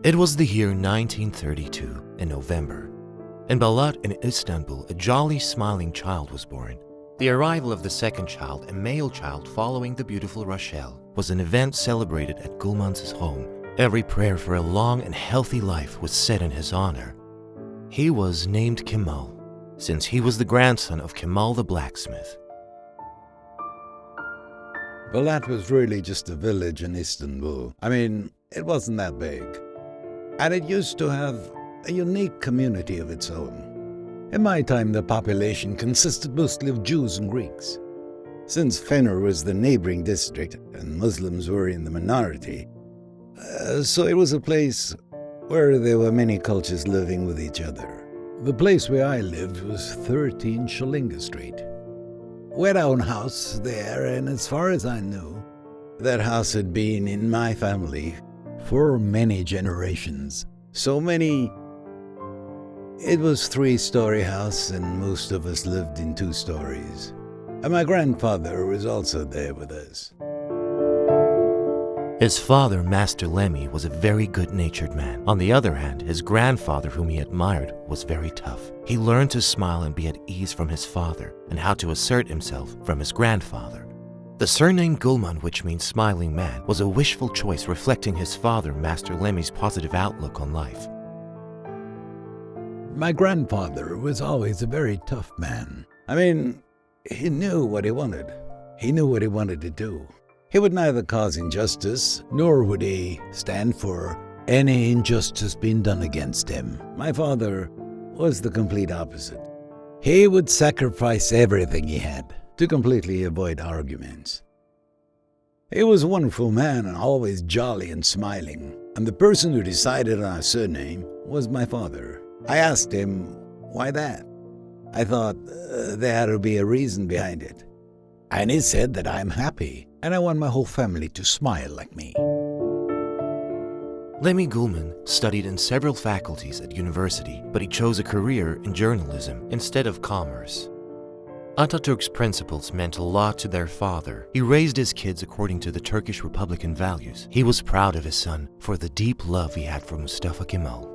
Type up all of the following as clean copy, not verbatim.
It was the year 1932 in November. In Balat in Istanbul, a jolly, smiling child was born. The arrival of the second child, a male child following the beautiful Rochelle, was an event celebrated at Gülman's home. Every prayer for a long and healthy life was said in his honor. He was named Kemal, since he was the grandson of Kemal the blacksmith. Balat was really just a village in Istanbul. It wasn't that big. And it used to have a unique community of its own. In my time, the population consisted mostly of Jews and Greeks. Since Fener was the neighboring district and Muslims were in the minority, so it was a place where there were many cultures living with each other. The place where I lived was 13 Shalinga Street. We had our own house there, and as far as I knew, that house had been in my family for many generations. So many. It was a 3-story house, and most of us lived in 2 stories. And my grandfather was also there with us. His father, Master Lemmy, was a very good-natured man. On the other hand, his grandfather, whom he admired, was very tough. He learned to smile and be at ease from his father, and how to assert himself from his grandfather. The surname Gülman, which means smiling man, was a wishful choice reflecting his father, Master Lemmy's positive outlook on life. My grandfather was always a very tough man. He knew what he wanted. He knew what he wanted to do. He would neither cause injustice, nor would he stand for any injustice being done against him. My father was the complete opposite. He would sacrifice everything he had to completely avoid arguments. He was a wonderful man and always jolly and smiling, and the person who decided on our surname was my father. I asked him, why that? I thought there had to be a reason behind it. And he said that I'm happy, and I want my whole family to smile like me. Lemmy Gülman studied in several faculties at university, but he chose a career in journalism instead of commerce. Atatürk's principles meant a lot to their father. He raised his kids according to the Turkish Republican values. He was proud of his son for the deep love he had for Mustafa Kemal.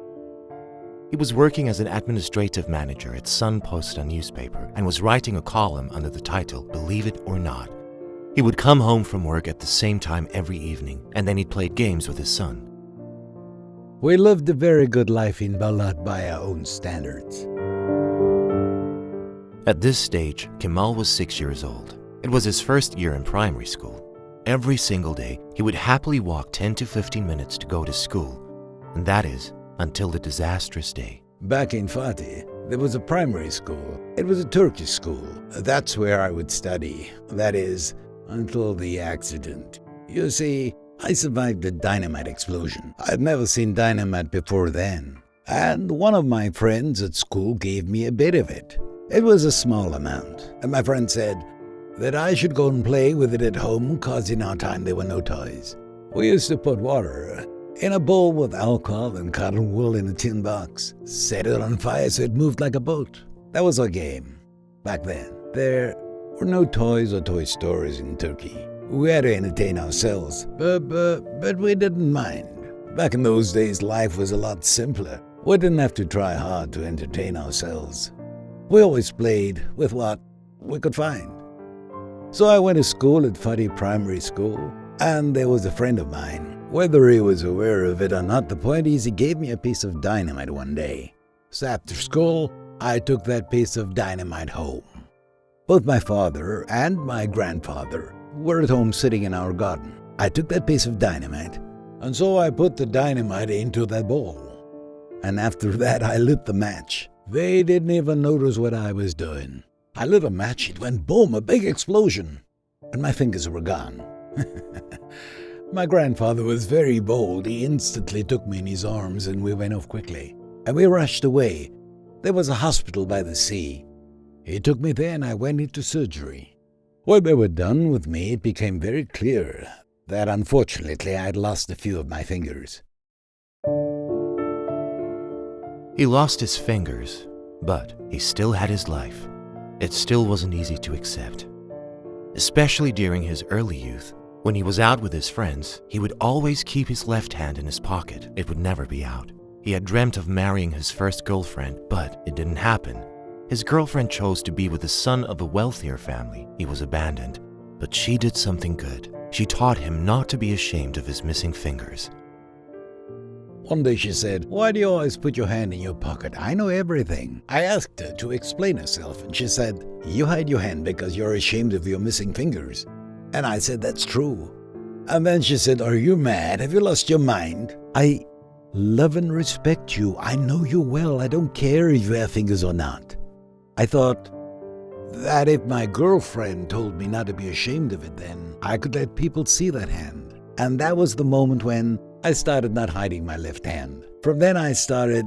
He was working as an administrative manager at Sun Posta newspaper and was writing a column under the title, Believe It or Not. He would come home from work at the same time every evening, and then he played games with his son. We lived a very good life in Balat by our own standards. At this stage, Kemal was 6 years old. It was his first year in primary school. Every single day, he would happily walk 10 to 15 minutes to go to school, and that is, until the disastrous day. Back in Fatih, there was a primary school. It was a Turkish school. That's where I would study. That is, until the accident. You see, I survived a dynamite explosion. I'd never seen dynamite before then. And one of my friends at school gave me a bit of it. It was a small amount. And my friend said that I should go and play with it at home because in our time there were no toys. We used to put water in a bowl with alcohol and cotton wool in a tin box, set it on fire so it moved like a boat. That was our game back then. There were no toys or toy stores in Turkey. We had to entertain ourselves, but we didn't mind. Back in those days, life was a lot simpler. We didn't have to try hard to entertain ourselves. We always played with what we could find. So I went to school at Fatih Primary School, and there was a friend of mine. Whether he was aware of it or not, the point is he gave me a piece of dynamite one day. So after school, I took that piece of dynamite home. Both my father and my grandfather were at home sitting in our garden. I took that piece of dynamite, and so I put the dynamite into that bowl. And after that, I lit the match. They didn't even notice what I was doing. I lit a match, it went boom, a big explosion, and my fingers were gone. My grandfather was very bold. He instantly took me in his arms and we went off quickly. And we rushed away. There was a hospital by the sea. He took me there and I went into surgery. When they were done with me, it became very clear that unfortunately I had lost a few of my fingers. He lost his fingers, but he still had his life. It still wasn't easy to accept. Especially during his early youth, When he was out with his friends, he would always keep his left hand in his pocket. It would never be out. He had dreamt of marrying his first girlfriend, but it didn't happen. His girlfriend chose to be with the son of a wealthier family. He was abandoned. But she did something good. She taught him not to be ashamed of his missing fingers. One day she said, "Why do you always put your hand in your pocket? I know everything." I asked her to explain herself, and she said, "You hide your hand because you're ashamed of your missing fingers." And I said, "That's true." And then she said, "Are you mad? Have you lost your mind? I love and respect you. I know you well. I don't care if you have fingers or not." I thought that if my girlfriend told me not to be ashamed of it, then I could let people see that hand. And that was the moment when I started not hiding my left hand. From then I started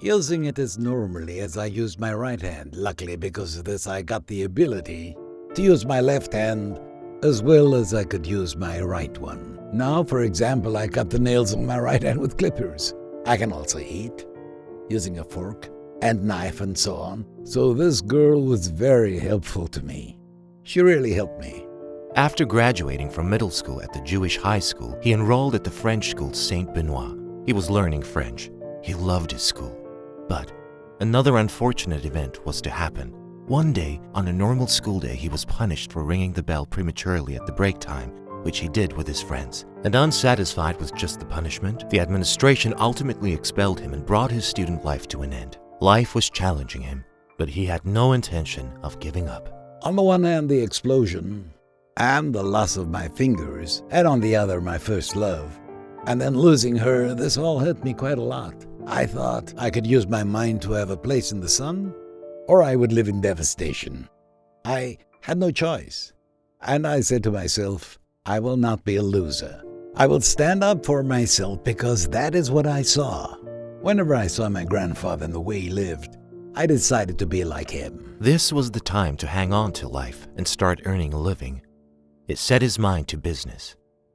using it as normally as I used my right hand. Luckily, because of this, I got the ability to use my left hand as well as I could use my right one. Now, for example, I cut the nails on my right hand with clippers. I can also eat using a fork and knife and so on. So this girl was very helpful to me. She really helped me. After graduating from middle school at the Jewish high school, he enrolled at the French school Saint Benoit. He was learning French. He loved his school. But another unfortunate event was to happen. One day, on a normal school day, he was punished for ringing the bell prematurely at the break time, which he did with his friends. And unsatisfied with just the punishment, the administration ultimately expelled him and brought his student life to an end. Life was challenging him, but he had no intention of giving up. On the one hand, the explosion and the loss of my fingers, and on the other, my first love. And then losing her, this all hurt me quite a lot. I thought I could use my mind to have a place in the sun, or I would live in devastation. I had no choice. And I said to myself, I will not be a loser. I will stand up for myself because that is what I saw. Whenever I saw my grandfather and the way he lived, I decided to be like him. This was the time to hang on to life and start earning a living. It set his mind to business.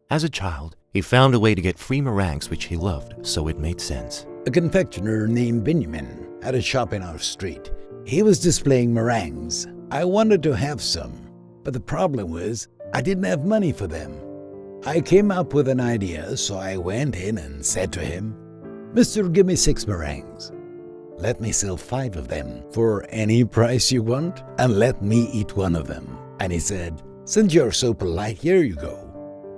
As a child, he found a way to get free meringues which he loved, so it made sense. A confectioner named Benjamin had a shop in our street. He was displaying meringues. I wanted to have some, but the problem was I didn't have money for them. I came up with an idea, so I went in and said to him, "Mister, give me 6 meringues. Let me sell 5 of them for any price you want, and let me eat one of them." And he said, "Since you're so polite, here you go.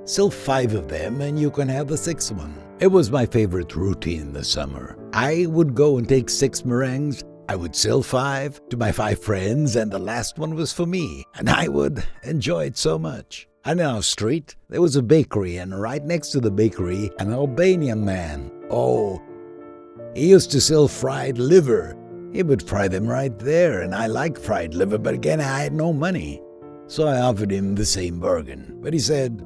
Sell 5 of them and you can have the 6th one." It was my favorite routine in the summer. I would go and take 6 meringues. I would sell 5 to my 5 friends, and the last one was for me. And I would enjoy it so much. And in our street, there was a bakery, and right next to the bakery, an Albanian man. Oh, he used to sell fried liver. He would fry them right there, and I like fried liver, but again, I had no money. So I offered him the same bargain. But he said,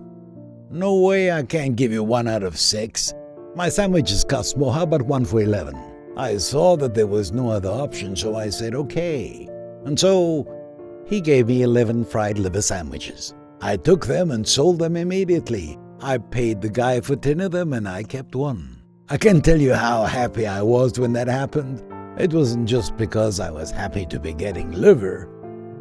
"No way, I can't give you 1 out of 6. My sandwiches cost more. How about 1 for 11? I saw that there was no other option, so I said, "Okay." And so he gave me 11 fried liver sandwiches. I took them and sold them immediately. I paid the guy for 10 of them, and I kept 1. I can't tell you how happy I was when that happened. It wasn't just because I was happy to be getting liver.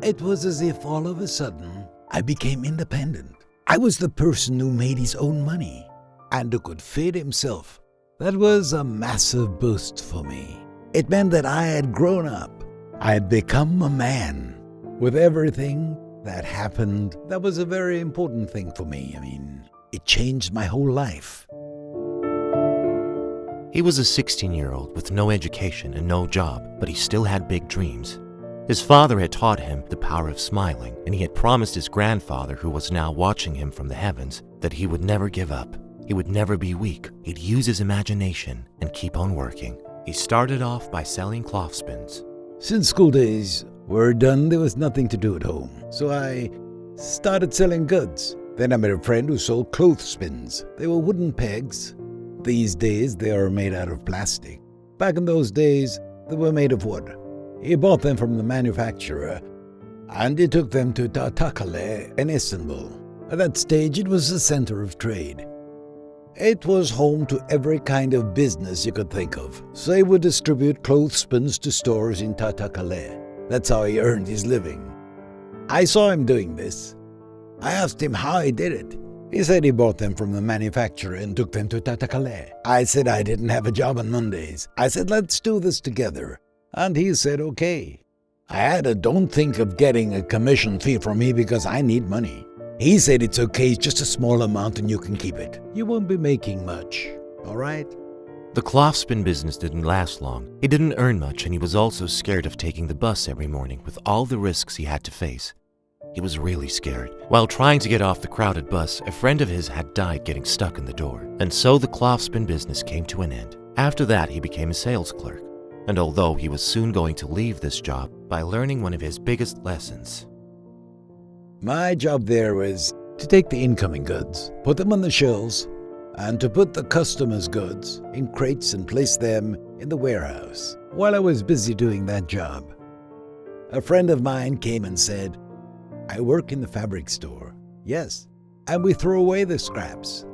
It was as if all of a sudden I became independent. I was the person who made his own money and who could feed himself. That was a massive boost for me. It meant that I had grown up. I had become a man. With everything that happened, that was a very important thing for me. It changed my whole life. He was a 16-year-old with no education and no job, but he still had big dreams. His father had taught him the power of smiling, and he had promised his grandfather, who was now watching him from the heavens, that he would never give up. He would never be weak. He'd use his imagination and keep on working. He started off by selling clothespins. Since school days were done, there was nothing to do at home, so I started selling goods. Then I met a friend who sold clothespins. They were wooden pegs. These days, they are made out of plastic. Back in those days, they were made of wood. He bought them from the manufacturer, and he took them to Tahtakale in Istanbul. At that stage, it was the center of trade. It was home to every kind of business you could think of, so he would distribute clothespins to stores in Tahtakale. That's how he earned his living. I saw him doing this. I asked him how he did it. He said he bought them from the manufacturer and took them to Tatakale. I said I didn't have a job on Mondays. I said, let's do this together. And he said, okay. I had a don't think of getting a commission fee from me because I need money. He said it's okay, just a small amount and you can keep it. You won't be making much, all right? The cloth spin business didn't last long. He didn't earn much, and he was also scared of taking the bus every morning with all the risks he had to face. He was really scared. While trying to get off the crowded bus, a friend of his had died getting stuck in the door, and so the cloth spin business came to an end. After that, he became a sales clerk, and although he was soon going to leave this job by learning one of his biggest lessons. My job there was to take the incoming goods, put them on the shelves, and to put the customers' goods in crates and place them in the warehouse. While I was busy doing that job, a friend of mine came and said, I work in the fabric store. Yes, and we throw away the scraps,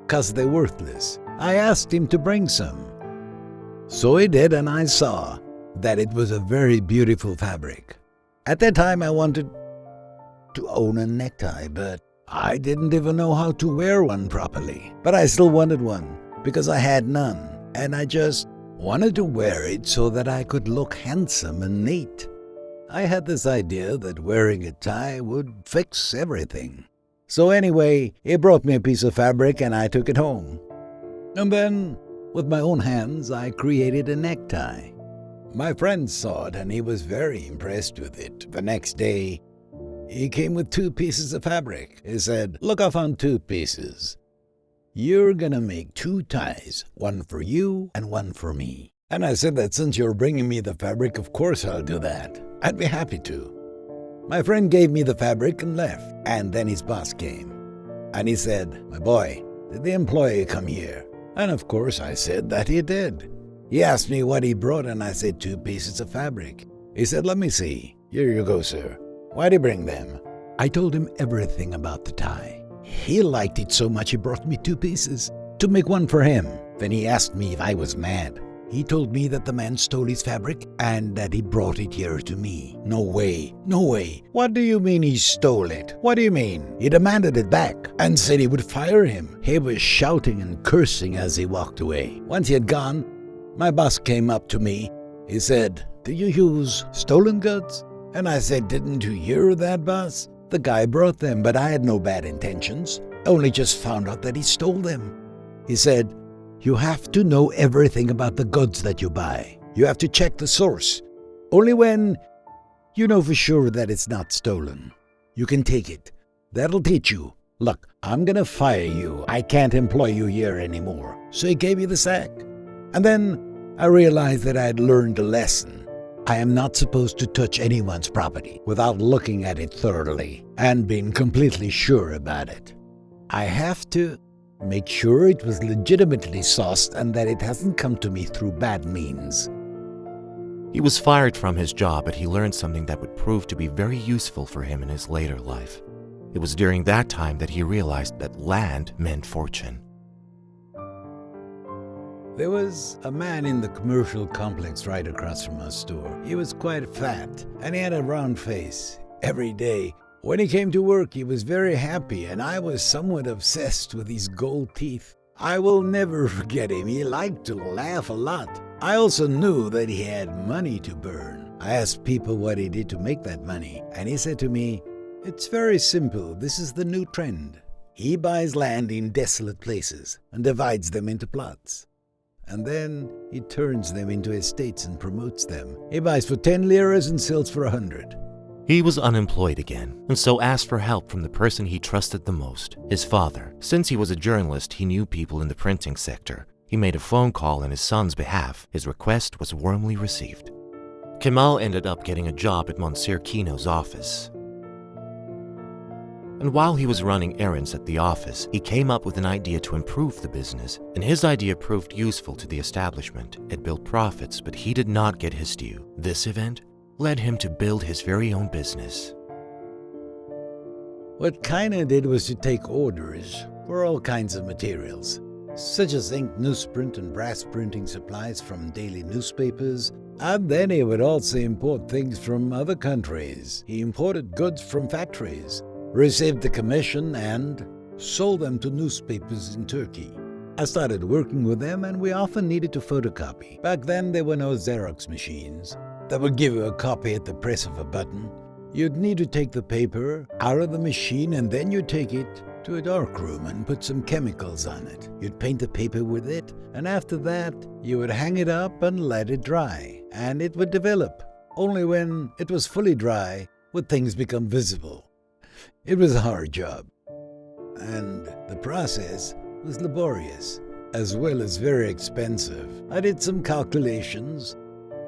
'cause they're worthless. I asked him to bring some. So he did, and I saw that it was a very beautiful fabric. At that time I wanted to own a necktie, but I didn't even know how to wear one properly. But I still wanted one because I had none, and I just wanted to wear it so that I could look handsome and neat. I had this idea that wearing a tie would fix everything. So anyway, he brought me a piece of fabric and I took it home. And then, with my own hands, I created a necktie. My friend saw it and he was very impressed with it. The next day, he came with 2 pieces of fabric. He said, look, I found 2 pieces. You're gonna make 2 ties, one for you and one for me. And I said that since you're bringing me the fabric, of course I'll do that. I'd be happy to. My friend gave me the fabric and left. And then his boss came. And he said, my boy, did the employee come here? And of course I said that he did. He asked me what he brought and I said 2 pieces of fabric. He said, let me see. Here you go, sir. Why'd he bring them? I told him everything about the tie. He liked it so much he brought me 2 pieces to make one for him. Then he asked me if I was mad. He told me that the man stole his fabric and that he brought it here to me. No way, no way. What do you mean he stole it? What do you mean? He demanded it back and said he would fire him. He was shouting and cursing as he walked away. Once he had gone, my boss came up to me. He said, do you use stolen goods? And I said, didn't you hear that, boss? The guy brought them, but I had no bad intentions. Only just found out that he stole them. He said, you have to know everything about the goods that you buy. You have to check the source. Only when you know for sure that it's not stolen, you can take it. That'll teach you. Look, I'm gonna fire you. I can't employ you here anymore. So he gave me the sack. And then I realized that I had learned a lesson. I am not supposed to touch anyone's property without looking at it thoroughly and being completely sure about it. I have to make sure it was legitimately sourced and that it hasn't come to me through bad means. He was fired from his job, but he learned something that would prove to be very useful for him in his later life. It was during that time that he realized that land meant fortune. There was a man in the commercial complex right across from our store. He was quite fat, and he had a round face. Every day, when he came to work, he was very happy, and I was somewhat obsessed with his gold teeth. I will never forget him. He liked to laugh a lot. I also knew that he had money to burn. I asked people what he did to make that money, and he said to me, it's very simple. This is the new trend. He buys land in desolate places and divides them into plots. And then he turns them into estates and promotes them. He buys for 10 liras and sells for 100. He was unemployed again, and so asked for help from the person he trusted the most, his father. Since he was a journalist, he knew people in the printing sector. He made a phone call on his son's behalf. His request was warmly received. Kemal ended up getting a job at Monsieur Kino's office. And while he was running errands at the office, he came up with an idea to improve the business, and his idea proved useful to the establishment. It built profits, but he did not get his due. This event led him to build his very own business. What Kino did was to take orders for all kinds of materials, such as ink, newsprint, and brass printing supplies from daily newspapers, and then he would also import things from other countries. He imported goods from factories, received the commission, and sold them to newspapers in Turkey. I started working with them, and we often needed to photocopy. Back then, there were no Xerox machines that would give you a copy at the press of a button. You'd need to take the paper out of the machine, and then you'd take it to a dark room and put some chemicals on it. You'd paint the paper with it, and after that, you would hang it up and let it dry, and it would develop. Only when it was fully dry would things become visible. It was a hard job, and the process was laborious, as well as very expensive. I did some calculations,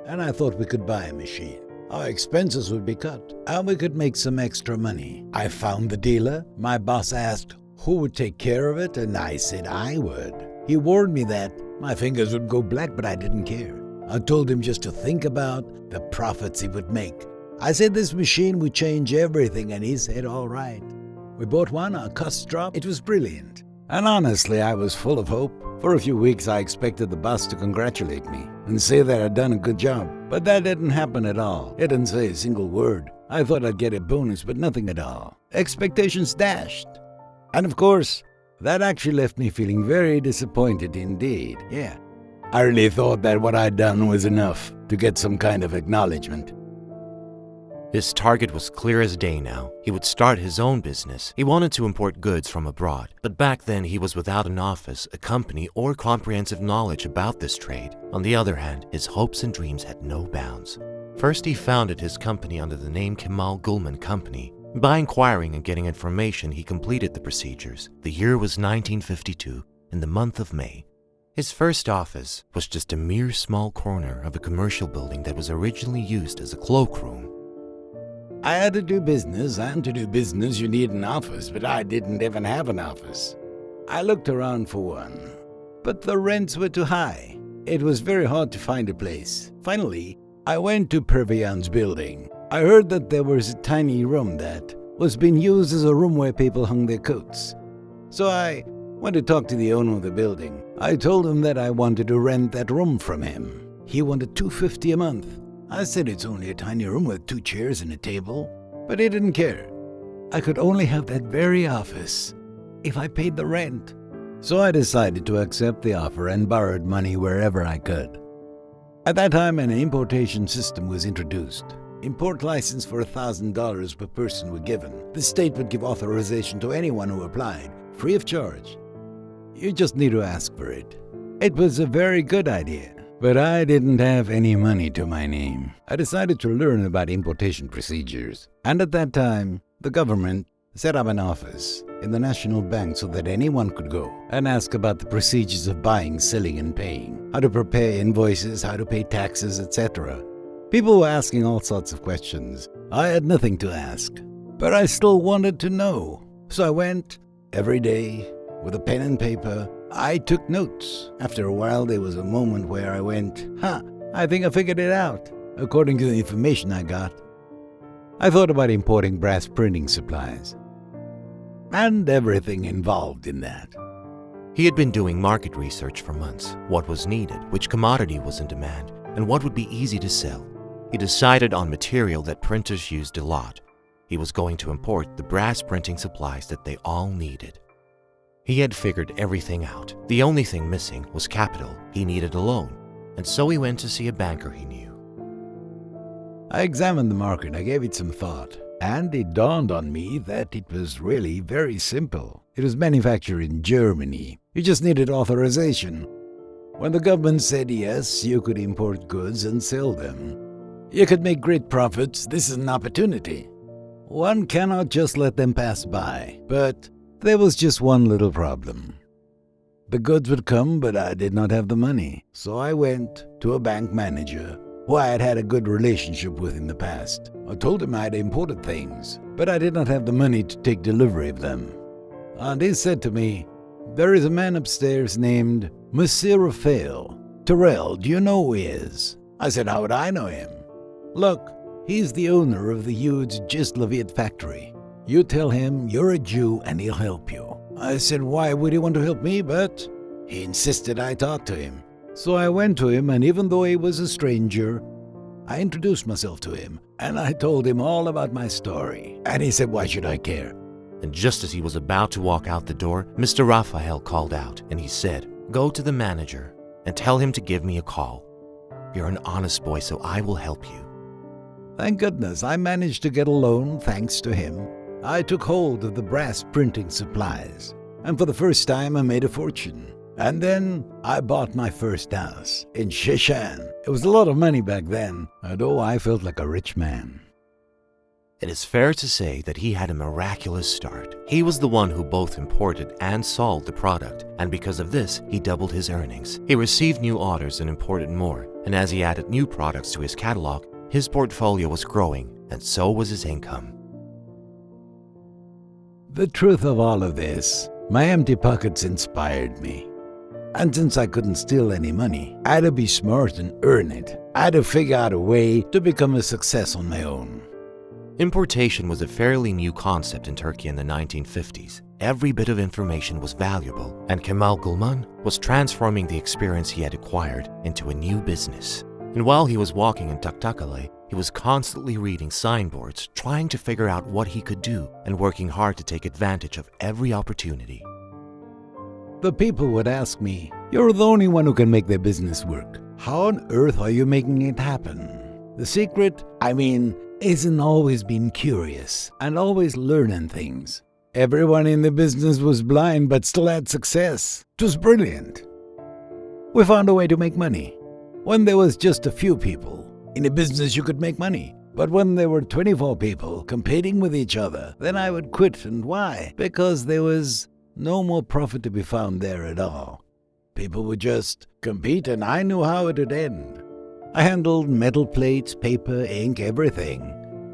and I thought we could buy a machine. Our expenses would be cut, and we could make some extra money. I found the dealer. My boss asked who would take care of it, and I said I would. He warned me that my fingers would go black, but I didn't care. I told him just to think about the profits he would make. I said this machine would change everything, and he said all right. We bought one, our costs dropped. It was brilliant. And honestly, I was full of hope. For a few weeks, I expected the boss to congratulate me and say that I'd done a good job. But that didn't happen at all. He didn't say a single word. I thought I'd get a bonus, but nothing at all. Expectations dashed. And of course, that actually left me feeling very disappointed indeed. Yeah, I really thought that what I'd done was enough to get some kind of acknowledgement. His target was clear as day now. He would start his own business. He wanted to import goods from abroad. But back then, he was without an office, a company, or comprehensive knowledge about this trade. On the other hand, his hopes and dreams had no bounds. First, he founded his company under the name Kemal Gülman Company. By inquiring and getting information, he completed the procedures. The year was 1952, in the month of May. His first office was just a mere small corner of a commercial building that was originally used as a cloakroom. I had to do business, and to do business you need an office, but I didn't even have an office. I looked around for one, but the rents were too high. It was very hard to find a place. Finally, I went to Pervian's building. I heard that there was a tiny room that was being used as a room where people hung their coats. So I went to talk to the owner of the building. I told him that I wanted to rent that room from him. He wanted $250 a month. I said it's only a tiny room with 2 chairs and a table, but he didn't care. I could only have that very office if I paid the rent. So I decided to accept the offer and borrowed money wherever I could. At that time, an importation system was introduced. Import license for $1,000 per person were given. The state would give authorization to anyone who applied, free of charge. You just need to ask for it. It was a very good idea. But I didn't have any money to my name. I decided to learn about importation procedures. And at that time, the government set up an office in the National Bank so that anyone could go and ask about the procedures of buying, selling, and paying, how to prepare invoices, how to pay taxes, etc. People were asking all sorts of questions. I had nothing to ask, but I still wanted to know. So I went every day with a pen and paper. I took notes. After a while, there was a moment where I went, I think I figured it out. According to the information I got, I thought about importing brass printing supplies and everything involved in that. He had been doing market research for months. What was needed, which commodity was in demand, and what would be easy to sell. He decided on material that printers used a lot. He was going to import the brass printing supplies that they all needed. He had figured everything out. The only thing missing was capital. He needed a loan, and so he went to see a banker he knew. I examined the market. I gave it some thought, and it dawned on me that it was really very simple. It was manufactured in Germany. You just needed authorization. When the government said yes, you could import goods and sell them. You could make great profits. This is an opportunity. One cannot just let them pass by, but there was just one little problem. The goods would come, but I did not have the money. So I went to a bank manager who I had had a good relationship with in the past. I told him I had imported things, but I did not have the money to take delivery of them. And he said to me, "There is a man upstairs named Monsieur Raphael. Terrell, do you know who he is?" I said, "How would I know him?" "Look, he's the owner of the huge Gisleviet factory. You tell him you're a Jew and he'll help you." I said, "Why would he want to help me?" But he insisted I talk to him. So I went to him, and even though he was a stranger, I introduced myself to him, and I told him all about my story. And he said, "Why should I care? And just as he was about to walk out the door, Mr. Raphael called out and he said, "Go to the manager and tell him to give me a call. You're an honest boy, so I will help you." Thank goodness I managed to get a loan thanks to him. I took hold of the brass printing supplies, and for the first time I made a fortune. And then I bought my first house in Sheshan. It was a lot of money back then, and oh, I felt like a rich man. It is fair to say that he had a miraculous start. He was the one who both imported and sold the product, and because of this, he doubled his earnings. He received new orders and imported more, and as he added new products to his catalog, his portfolio was growing, and so was his income. The truth of all of this, my empty pockets inspired me. And since I couldn't steal any money, I had to be smart and earn it. I had to figure out a way to become a success on my own. Importation was a fairly new concept in Turkey in the 1950s. Every bit of information was valuable, and Kemal Gülman was transforming the experience he had acquired into a new business. And while he was walking in Taktakale, he was constantly reading signboards, trying to figure out what he could do and working hard to take advantage of every opportunity. The people would ask me, "You're the only one who can make their business work. How on earth are you making it happen?" The secret, isn't always being curious and always learning things. Everyone in the business was blind but still had success. It was brilliant. We found a way to make money. When there was just a few people, in a business you could make money. But when there were 24 people competing with each other, then I would quit. And why? Because there was no more profit to be found there at all. People would just compete and I knew how it would end. I handled metal plates, paper, ink, everything.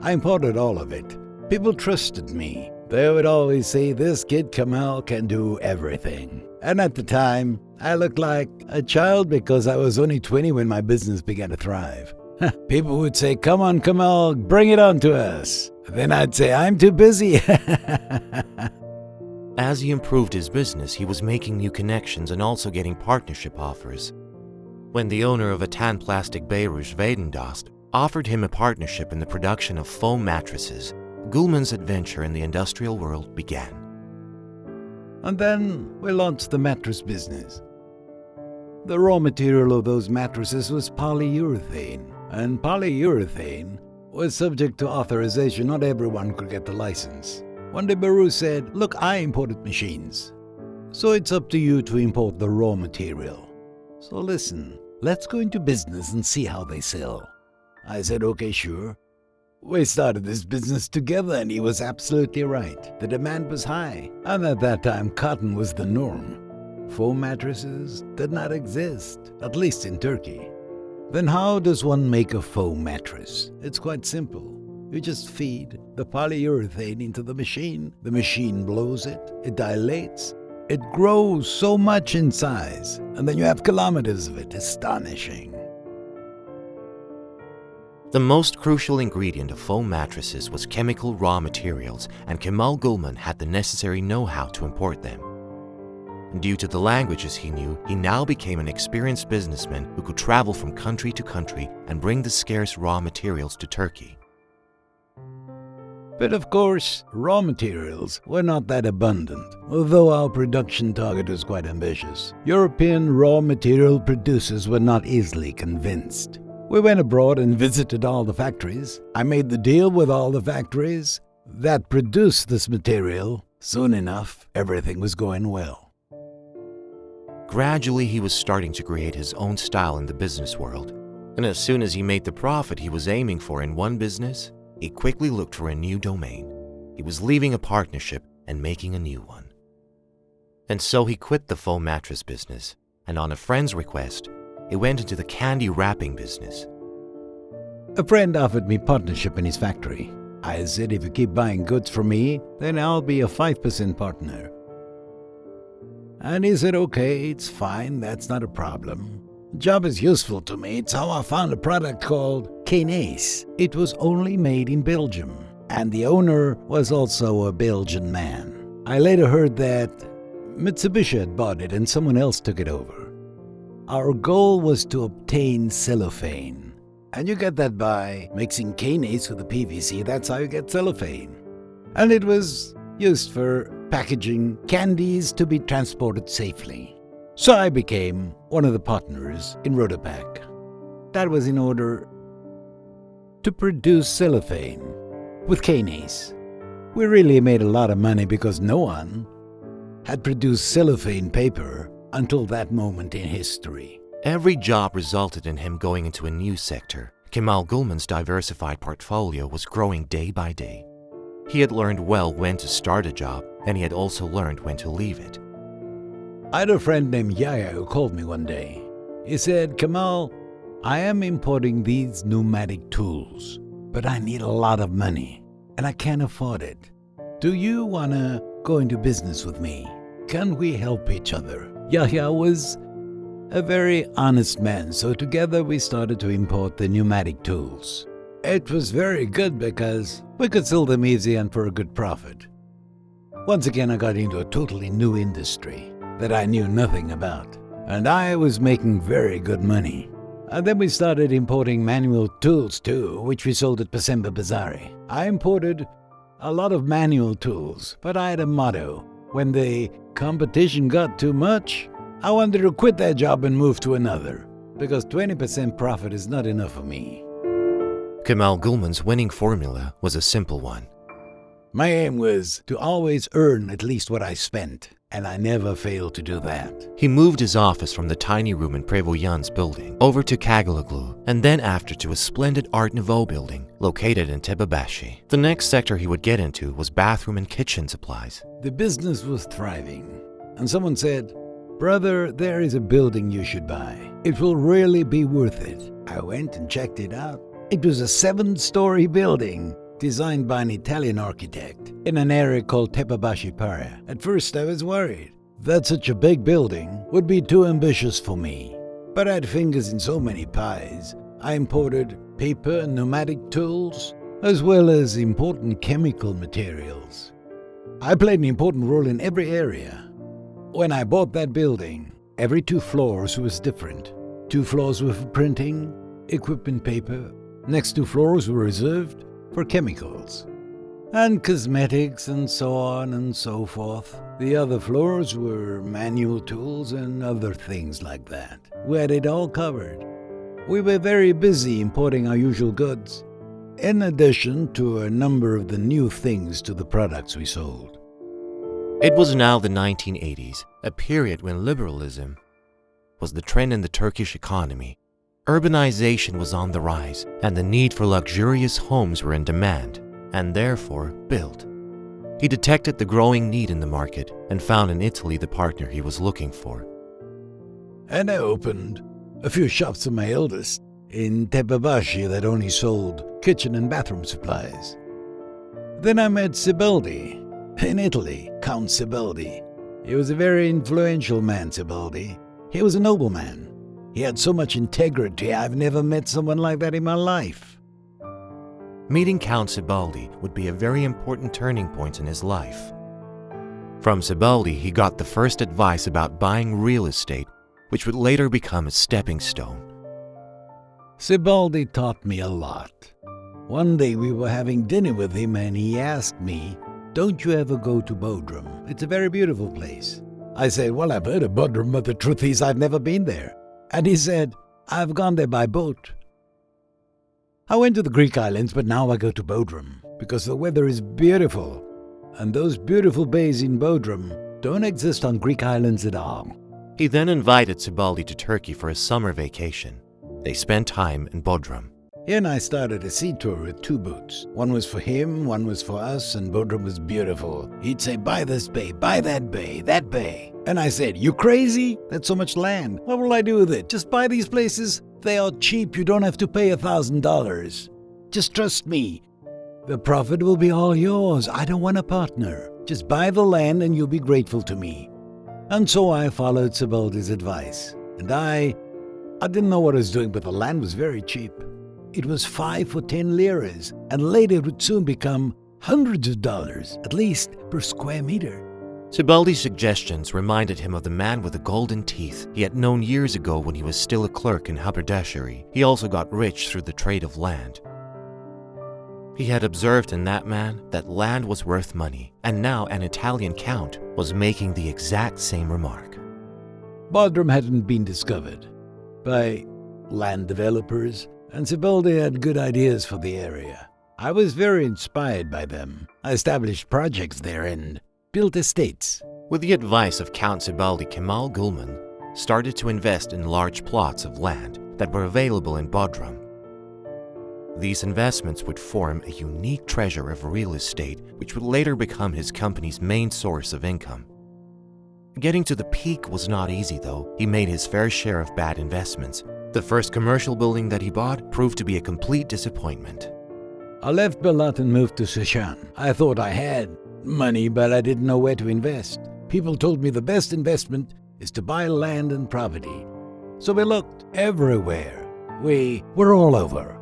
I imported all of it. People trusted me. They would always say, "This kid Kemal can do everything." And at the time, I looked like a child because I was only 20 when my business began to thrive. People would say, "Come on, Kemal, bring it on to us." Then I'd say, "I'm too busy." As he improved his business, he was making new connections and also getting partnership offers. When the owner of a Tanplastic Beirut Vedendost offered him a partnership in the production of foam mattresses, Gülman's adventure in the industrial world began. And then we launched the mattress business. The raw material of those mattresses was polyurethane, and polyurethane was subject to authorization. Not everyone could get the license. One day Beirut said, "Look, I imported machines, so it's up to you to import the raw material. So listen, let's go into business and see how they sell." I said, "Okay, sure." We started this business together and he was absolutely right. The demand was high, and at that time cotton was the norm. Foam mattresses did not exist, at least in Turkey. Then how does one make a foam mattress? It's quite simple. You just feed the polyurethane into the machine blows it, it dilates, it grows so much in size, and then you have kilometers of it. Astonishing. The most crucial ingredient of foam mattresses was chemical raw materials, and Kemal Gülman had the necessary know-how to import them. Due to the languages he knew, he now became an experienced businessman who could travel from country to country and bring the scarce raw materials to Turkey. But of course, raw materials were not that abundant, although our production target was quite ambitious. European raw material producers were not easily convinced. We went abroad and visited all the factories. I made the deal with all the factories that produced this material. Soon enough, everything was going well. Gradually, he was starting to create his own style in the business world. And as soon as he made the profit he was aiming for in one business, he quickly looked for a new domain. He was leaving a partnership and making a new one. And so he quit the foam mattress business, and on a friend's request, he went into the candy wrapping business. A friend offered me partnership in his factory. I said, "If you keep buying goods from me, then I'll be a 5% partner." And he said, "Okay, it's fine, that's not a problem. The job is useful to me. It's how I found a product called Kenes. It was only made in Belgium, and the owner was also a Belgian man. I later heard that Mitsubishi had bought it and someone else took it over. Our goal was to obtain cellophane, and you get that by mixing Kenes with the PVC. That's how you get cellophane. And it was used for packaging candies to be transported safely. So I became one of the partners in Rotopack. That was in order to produce cellophane with Canes. We really made a lot of money because no one had produced cellophane paper until that moment in history. Every job resulted in him going into a new sector. Kemal Gülman's diversified portfolio was growing day by day. He had learned well when to start a job, and he had also learned when to leave it. I had a friend named Yaya who called me one day. He said, "Kemal, I am importing these pneumatic tools, but I need a lot of money, and I can't afford it. Do you want to go into business with me? Can we help each other?" Yahya was a very honest man, so together we started to import the pneumatic tools. It was very good because we could sell them easy and for a good profit. Once again, I got into a totally new industry that I knew nothing about, and I was making very good money. And then we started importing manual tools too, which we sold at Pasemba Bazari. I imported a lot of manual tools, but I had a motto. When the competition got too much, I wanted to quit that job and move to another, because 20% profit is not enough for me. Kemal Gülman's winning formula was a simple one. My aim was to always earn at least what I spent, and I never failed to do that. He moved his office from the tiny room in Prevoyan's building over to Kagaloglu, and then after to a splendid Art Nouveau building located in Tepebashi. The next sector he would get into was bathroom and kitchen supplies. The business was thriving, and someone said, "Brother, there is a building you should buy. It will really be worth it." I went and checked it out. It was a 7-story building designed by an Italian architect in an area called Tepebashi Paria. At first I was worried that such a big building would be too ambitious for me. But I had fingers in so many pies. I imported paper and pneumatic tools, as well as important chemical materials. I played an important role in every area. When I bought that building, every 2 floors was different. 2 floors were for printing, equipment paper. Next 2 floors were reserved for chemicals and cosmetics and so on and so forth. The other floors were manual tools and other things like that. We had it all covered. We were very busy importing our usual goods, in addition to a number of the new things to the products we sold. It was now the 1980s, a period when liberalism was the trend in the Turkish economy. Urbanization was on the rise, and the need for luxurious homes were in demand, and therefore built. He detected the growing need in the market and found in Italy the partner he was looking for. And I opened a few shops of my eldest in Tepebashi that only sold kitchen and bathroom supplies. Then I met Sibaldi in Italy, Count Sibaldi. He was a very influential man, Sibaldi. He was a nobleman. He had so much integrity, I've never met someone like that in my life. Meeting Count Sibaldi would be a very important turning point in his life. From Sibaldi, he got the first advice about buying real estate, which would later become a stepping stone. Sibaldi taught me a lot. One day we were having dinner with him and he asked me, "Don't you ever go to Bodrum? It's a very beautiful place." I said, "Well, I've heard of Bodrum, but the truth is I've never been there." And he said, "I've gone there by boat. I went to the Greek islands, but now I go to Bodrum because the weather is beautiful. And those beautiful bays in Bodrum don't exist on Greek islands at all." He then invited Sibaldi to Turkey for a summer vacation. They spent time in Bodrum. He and I started a sea tour with 2 boats. One was for him, one was for us, and Bodrum was beautiful. He'd say, "Buy this bay, buy that bay, that bay." And I said, "You crazy? That's so much land. What will I do with it? Just buy these places. They are cheap. You don't have to pay $1,000. Just trust me. The profit will be all yours. I don't want a partner. Just buy the land and you'll be grateful to me." And so I followed Sibaldi's advice. And I didn't know what I was doing, but the land was very cheap. It was 5 or 10 liras, and later it would soon become hundreds of dollars, at least per square meter. Sibaldi's suggestions reminded him of the man with the golden teeth he had known years ago when he was still a clerk in haberdashery. He also got rich through the trade of land. He had observed in that man that land was worth money, and now an Italian count was making the exact same remark. Bodrum hadn't been discovered by land developers, and Siboldi had good ideas for the area. I was very inspired by them. I established projects there and built estates. With the advice of Count Siboldi, Kemal Gülman started to invest in large plots of land that were available in Bodrum. These investments would form a unique treasure of real estate which would later become his company's main source of income. Getting to the peak was not easy though. He made his fair share of bad investments. The first commercial building that he bought proved to be a complete disappointment. I left Belat and moved to Sichan. I thought I had money, but I didn't know where to invest. People told me the best investment is to buy land and property. So we looked everywhere. We were all over.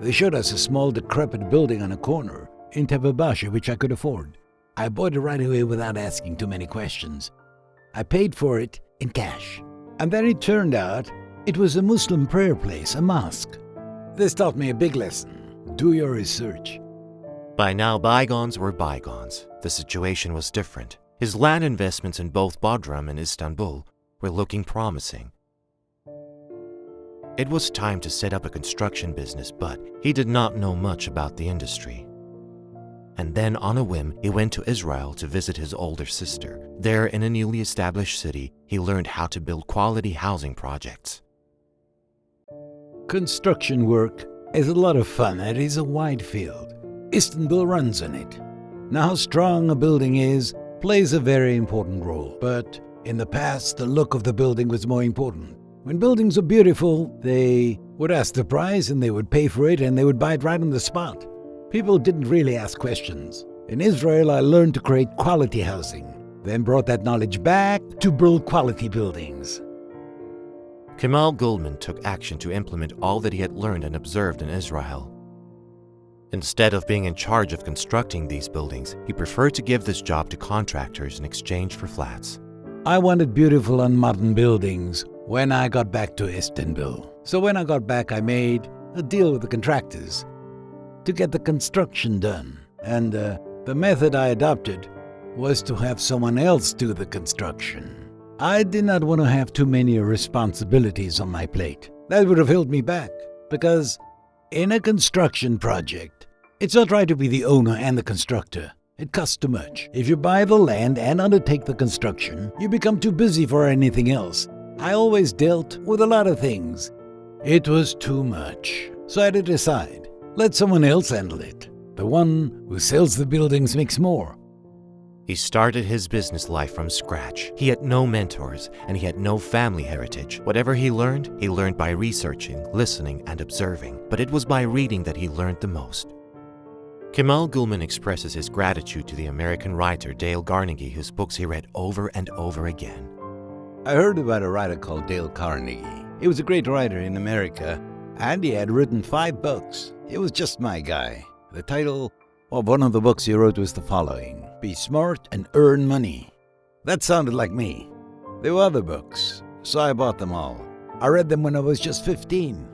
They showed us a small decrepit building on a corner in Tepebaşı which I could afford. I bought it right away without asking too many questions. I paid for it in cash. And then it turned out it was a Muslim prayer place, a mosque. This taught me a big lesson. Do your research. By now, bygones were bygones. The situation was different. His land investments in both Bodrum and Istanbul were looking promising. It was time to set up a construction business, but he did not know much about the industry. And then, on a whim, he went to Israel to visit his older sister. There, in a newly established city, he learned how to build quality housing projects. Construction work is a lot of fun and it is a wide field. Istanbul runs on it. Now, how strong a building is plays a very important role. But in the past, the look of the building was more important. When buildings are beautiful, they would ask the price and they would pay for it and they would buy it right on the spot. People didn't really ask questions. In Israel, I learned to create quality housing, then brought that knowledge back to build quality buildings. Kemal Gülman took action to implement all that he had learned and observed in Israel. Instead of being in charge of constructing these buildings, he preferred to give this job to contractors in exchange for flats. I wanted beautiful and modern buildings when I got back to Istanbul. So when I got back, I made a deal with the contractors to get the construction done. And the method I adopted was to have someone else do the construction. I did not want to have too many responsibilities on my plate. That would have held me back, because in a construction project, it's not right to be the owner and the constructor. It costs too much. If you buy the land and undertake the construction, you become too busy for anything else. I always dealt with a lot of things. It was too much. So I had to decide, let someone else handle it. The one who sells the buildings makes more. He started his business life from scratch. He had no mentors and he had no family heritage. Whatever he learned by researching, listening, and observing. But it was by reading that he learned the most. Kemal Gülman expresses his gratitude to the American writer Dale Carnegie, whose books he read over and over again. I heard about a writer called Dale Carnegie. He was a great writer in America, and he had written 5 books. He was just my guy. The title of one of the books he wrote was the following: Be Smart and Earn Money. That sounded like me. There were other books, so I bought them all. I read them when I was just 15.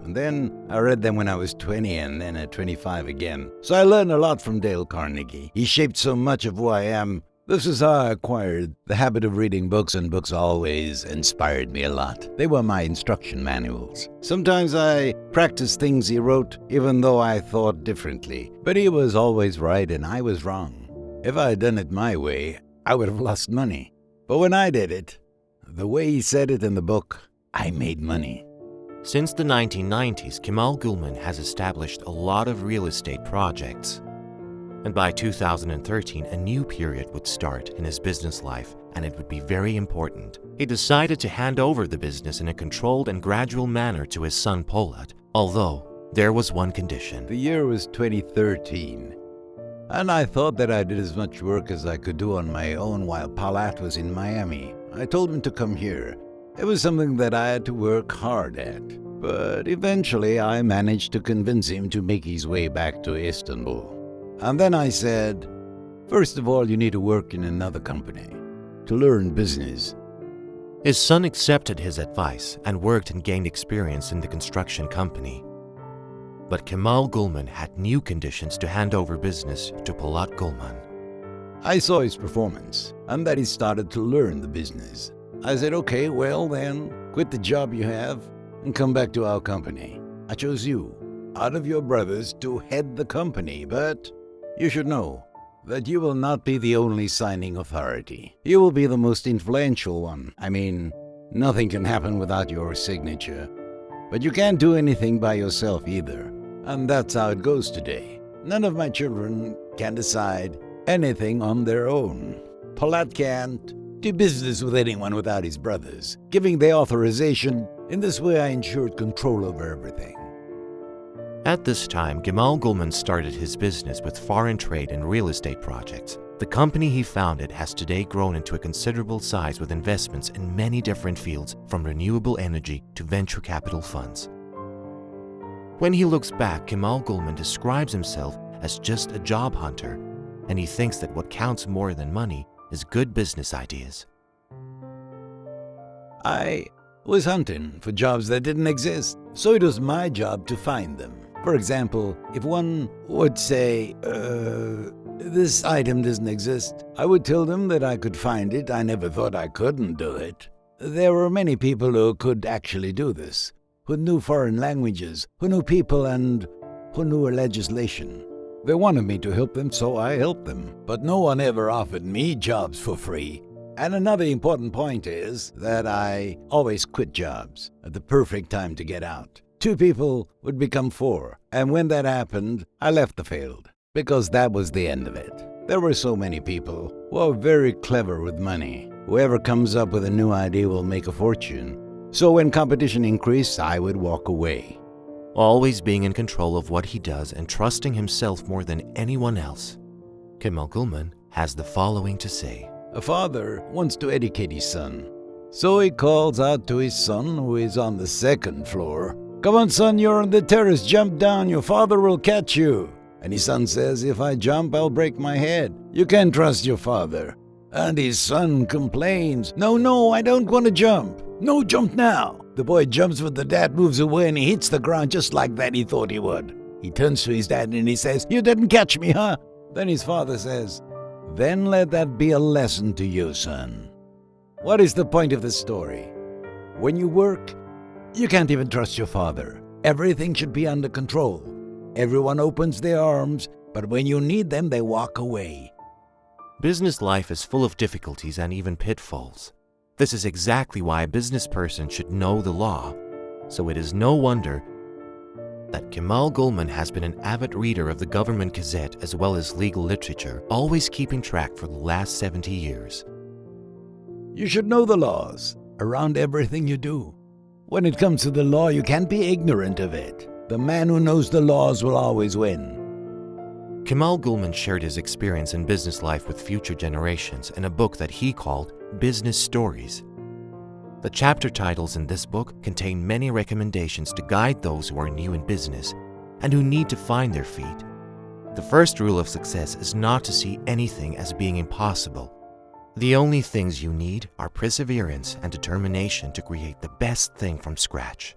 And then I read them when I was 20 and then at 25 again. So I learned a lot from Dale Carnegie. He shaped so much of who I am. This is how I acquired the habit of reading books, and books always inspired me a lot. They were my instruction manuals. Sometimes I practiced things he wrote, even though I thought differently. But he was always right and I was wrong. If I had done it my way, I would have lost money. But when I did it, the way he said it in the book, I made money. Since the 1990s, Kemal Gülman has established a lot of real estate projects. And by 2013, a new period would start in his business life, and it would be very important. He decided to hand over the business in a controlled and gradual manner to his son Polat, although there was one condition. The year was 2013, and I thought that I did as much work as I could do on my own while Polat was in Miami. I told him to come here. It was something that I had to work hard at, but eventually I managed to convince him to make his way back to Istanbul. And then I said, first of all, you need to work in another company to learn business. His son accepted his advice and worked and gained experience in the construction company. But Kemal Gülman had new conditions to hand over business to Polat Gülman. I saw his performance and that he started to learn the business. I said, okay, well then, quit the job you have and come back to our company. I chose you, out of your brothers, to head the company, but you should know that you will not be the only signing authority. You will be the most influential one. I mean, nothing can happen without your signature. But you can't do anything by yourself either. And that's how it goes today. None of my children can decide anything on their own. Polat can't do business with anyone without his brothers, giving the authorization. In this way, I ensured control over everything. At this time, Kemal Gülman started his business with foreign trade and real estate projects. The company he founded has today grown into a considerable size with investments in many different fields, from renewable energy to venture capital funds. When he looks back, Kemal Gülman describes himself as just a job hunter, and he thinks that what counts more than money is good business ideas. I was hunting for jobs that didn't exist, so it was my job to find them. For example, if one would say, this item doesn't exist, I would tell them that I could find it. I never thought I couldn't do it. There were many people who could actually do this, who knew foreign languages, who knew people, and who knew legislation. They wanted me to help them, so I helped them. But no one ever offered me jobs for free. And another important point is that I always quit jobs at the perfect time to get out. 2 people would become 4, and when that happened, I left the field, because that was the end of it. There were so many people who are very clever with money. Whoever comes up with a new idea will make a fortune. So when competition increased, I would walk away. Always being in control of what he does and trusting himself more than anyone else, Kemal Gülman has the following to say. A father wants to educate his son. So he calls out to his son, who is on the 2nd floor, "Come on, son, you're on the terrace. Jump down. Your father will catch you." And his son says, "If I jump, I'll break my head. You can't trust your father." And his son complains, No, I don't want to jump. No, jump now." The boy jumps, but the dad moves away and he hits the ground just like that he thought he would. He turns to his dad and he says, "You didn't catch me, huh?" Then his father says, "Then let that be a lesson to you, son." What is the point of the story? When you work, you can't even trust your father. Everything should be under control. Everyone opens their arms, but when you need them, they walk away. Business life is full of difficulties and even pitfalls. This is exactly why a business person should know the law. So it is no wonder that Kemal Gülman has been an avid reader of the government gazette as well as legal literature, always keeping track for the last 70 years. You should know the laws around everything you do. When it comes to the law, you can't be ignorant of it. The man who knows the laws will always win. Kemal Gülman shared his experience in business life with future generations in a book that he called Business Stories. The chapter titles in this book contain many recommendations to guide those who are new in business and who need to find their feet. The first rule of success is not to see anything as being impossible. The only things you need are perseverance and determination to create the best thing from scratch.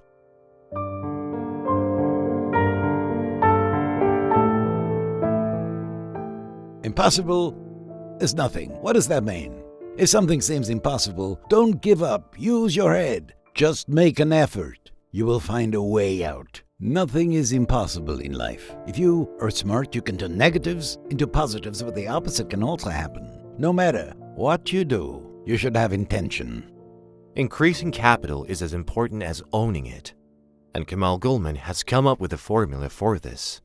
Impossible is nothing. What does that mean? If something seems impossible, don't give up. Use your head. Just make an effort. You will find a way out. Nothing is impossible in life. If you are smart, you can turn negatives into positives, but the opposite can also happen. No matter what you do, you should have intention. Increasing capital is as important as owning it, and Kemal Gülman has come up with a formula for this.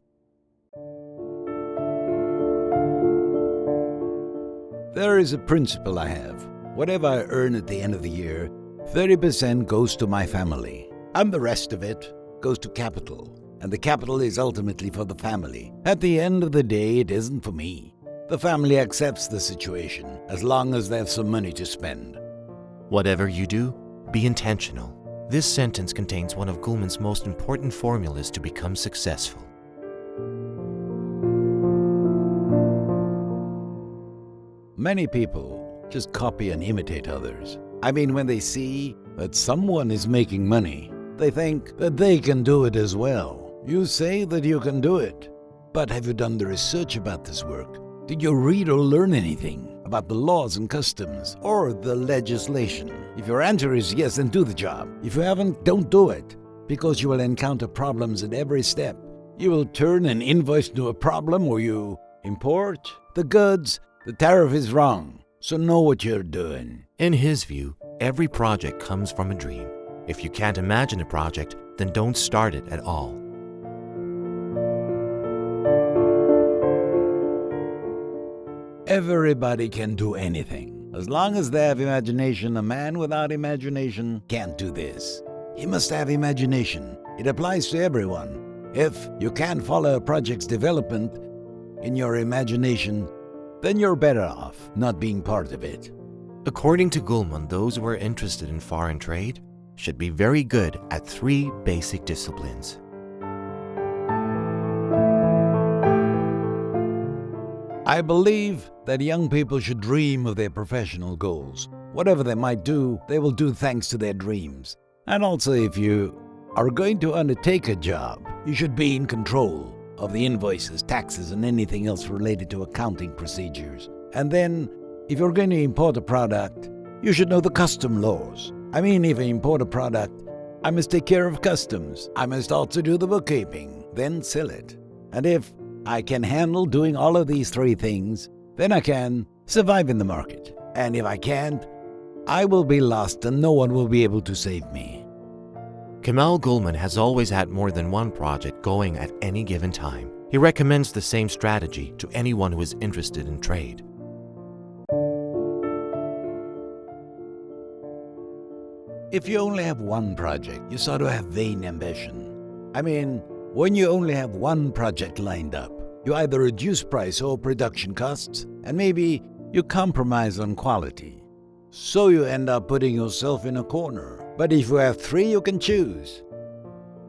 There is a principle I have. Whatever I earn at the end of the year, 30% goes to my family, and the rest of it goes to capital. And the capital is ultimately for the family. At the end of the day, it isn't for me. The family accepts the situation as long as they have some money to spend. Whatever you do, be intentional. This sentence contains one of Gülman's most important formulas to become successful. Many people just copy and imitate others. I mean, when they see that someone is making money, they think that they can do it as well. You say that you can do it, but have you done the research about this work? Did you read or learn anything about the laws and customs or the legislation? If your answer is yes, then do the job. If you haven't, don't do it, because you will encounter problems at every step. You will turn an invoice into a problem, or you import the goods. The tariff is wrong, so know what you're doing. In his view, every project comes from a dream. If you can't imagine a project, then don't start it at all. Everybody can do anything. As long as they have imagination, a man without imagination can't do this. He must have imagination. It applies to everyone. If you can't follow a project's development in your imagination, then you're better off not being part of it. According to Gülman, those who are interested in foreign trade should be very good at 3 basic disciplines. I believe that young people should dream of their professional goals. Whatever they might do, they will do thanks to their dreams. And also, if you are going to undertake a job, you should be in control of the invoices, taxes, and anything else related to accounting procedures. And then, if you're going to import a product, you should know the custom laws. If I import a product, I must take care of customs. I must also do the bookkeeping, then sell it. And if I can handle doing all of these 3 things, then I can survive in the market. And if I can't, I will be lost and no one will be able to save me. Kemal Gülman has always had more than one project going at any given time. He recommends the same strategy to anyone who is interested in trade. If you only have one project, you sort of have vain ambition. When you only have one project lined up, you either reduce price or production costs, and maybe you compromise on quality. So you end up putting yourself in a corner. But if you have 3, you can choose.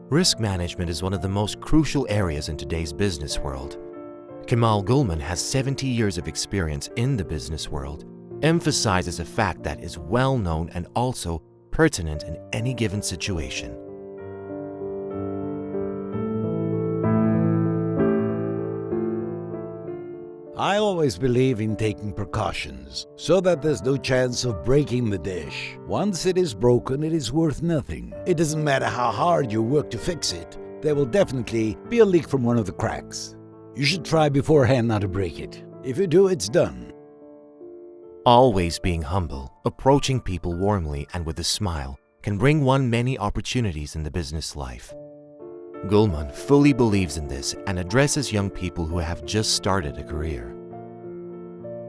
Risk management is one of the most crucial areas in today's business world. Kemal Gülman has 70 years of experience in the business world, emphasizes a fact that is well known and also pertinent in any given situation. I always believe in taking precautions so that there's no chance of breaking the dish. Once it is broken, it is worth nothing. It doesn't matter how hard you work to fix it. There will definitely be a leak from one of the cracks. You should try beforehand not to break it. If you do, it's done. Always being humble, approaching people warmly and with a smile can bring one many opportunities in the business life. Gülman fully believes in this and addresses young people who have just started a career.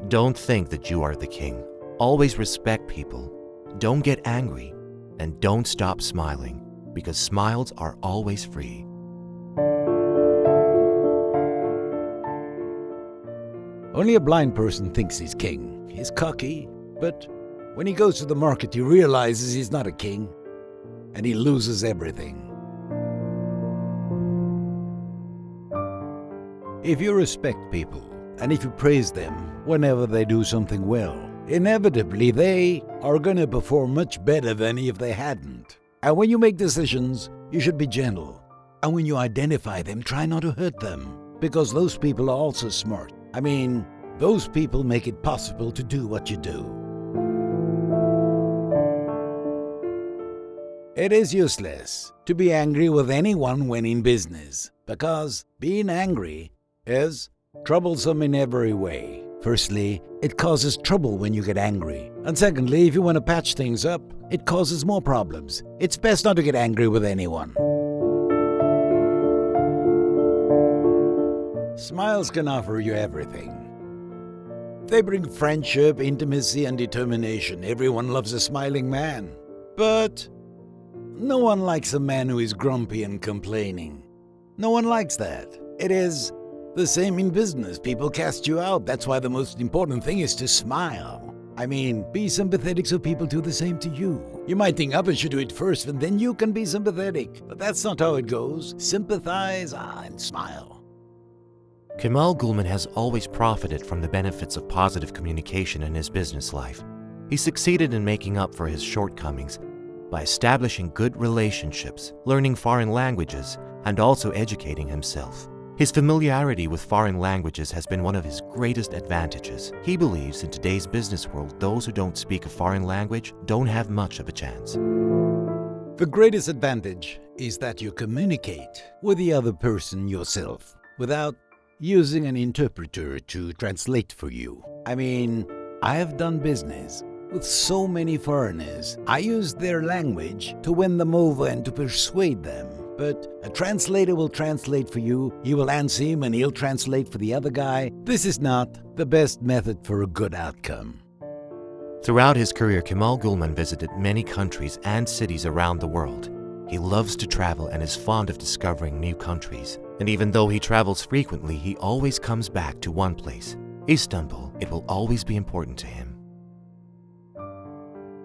Don't think that you are the king. Always respect people. Don't get angry. And don't stop smiling, because smiles are always free. Only a blind person thinks he's king. He's cocky, but when he goes to the market, he realizes he's not a king, and he loses everything. If you respect people, and if you praise them whenever they do something well, inevitably they are going to perform much better than if they hadn't. And when you make decisions, you should be gentle. And when you identify them, try not to hurt them, because those people are also smart. Those people make it possible to do what you do. It is useless to be angry with anyone when in business, because being angry is troublesome in every way. Firstly, it causes trouble when you get angry. And secondly, if you want to patch things up, it causes more problems. It's best not to get angry with anyone. Smiles can offer you everything. They bring friendship, intimacy, and determination. Everyone loves a smiling man. But no one likes a man who is grumpy and complaining. No one likes that. It is the same in business. People cast you out. That's why the most important thing is to smile. Be sympathetic so people do the same to you. You might think others should do it first, and then you can be sympathetic. But that's not how it goes. Sympathize and smile. Kemal Gülman has always profited from the benefits of positive communication in his business life. He succeeded in making up for his shortcomings by establishing good relationships, learning foreign languages, and also educating himself. His familiarity with foreign languages has been one of his greatest advantages. He believes in today's business world, those who don't speak a foreign language don't have much of a chance. The greatest advantage is that you communicate with the other person yourself without using an interpreter to translate for you. I mean, I have done business with so many foreigners. I used their language to win them over and to persuade them. But a translator will translate for you, you will answer him and he'll translate for the other guy. This is not the best method for a good outcome. Throughout his career, Kemal Gülman visited many countries and cities around the world. He loves to travel and is fond of discovering new countries. And even though he travels frequently, he always comes back to one place, Istanbul. It will always be important to him.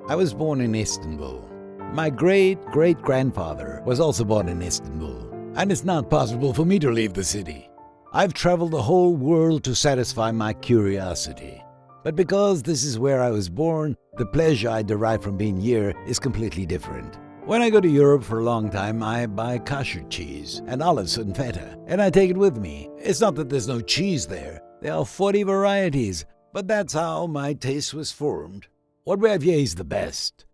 I was born in Istanbul. My great-great-grandfather was also born in Istanbul, and it's not possible for me to leave the city. I've traveled the whole world to satisfy my curiosity. But because this is where I was born, the pleasure I derive from being here is completely different. When I go to Europe for a long time, I buy kosher cheese and olives and feta, and I take it with me. It's not that there's no cheese there. There are 40 varieties, but that's how my taste was formed. What we have here is the best.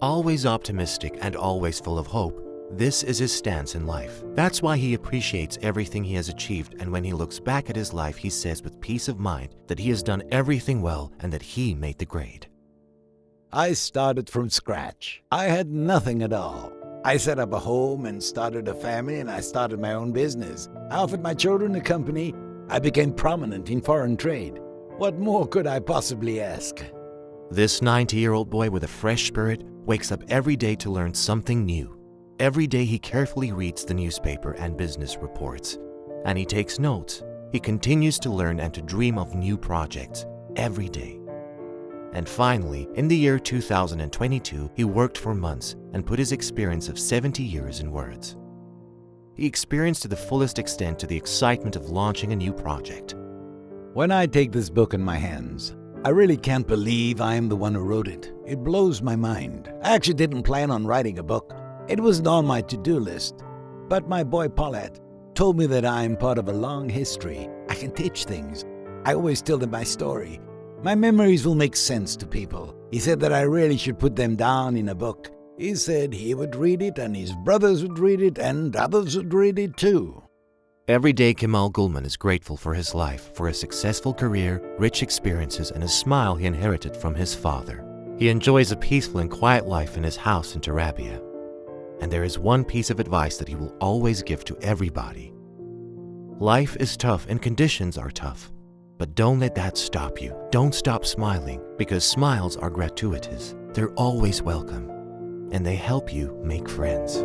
Always optimistic and always full of hope, this is his stance in life. That's why he appreciates everything he has achieved, and when he looks back at his life, he says with peace of mind that he has done everything well and that he made the grade. I started from scratch. I had nothing at all. I set up a home and started a family, and I started my own business. I offered my children a company. I became prominent in foreign trade. What more could I possibly ask? This 90-year-old boy with a fresh spirit wakes up every day to learn something new. Every day he carefully reads the newspaper and business reports, and he takes notes. He continues to learn and to dream of new projects every day. And finally, in the year 2022, he worked for months and put his experience of 70 years in words. He experienced to the fullest extent to the excitement of launching a new project. When I take this book in my hands, I really can't believe I am the one who wrote it. It blows my mind. I actually didn't plan on writing a book. It wasn't on my to-do list. But my boy Polat told me that I am part of a long history. I can teach things. I always tell them my story. My memories will make sense to people. He said that I really should put them down in a book. He said he would read it and his brothers would read it and others would read it too. Every day Kemal Gülman is grateful for his life, for his successful career, rich experiences, and a smile he inherited from his father. He enjoys a peaceful and quiet life in his house in Tarabya. And there is one piece of advice that he will always give to everybody. Life is tough and conditions are tough. But don't let that stop you. Don't stop smiling, because smiles are gratuitous. They're always welcome, and they help you make friends.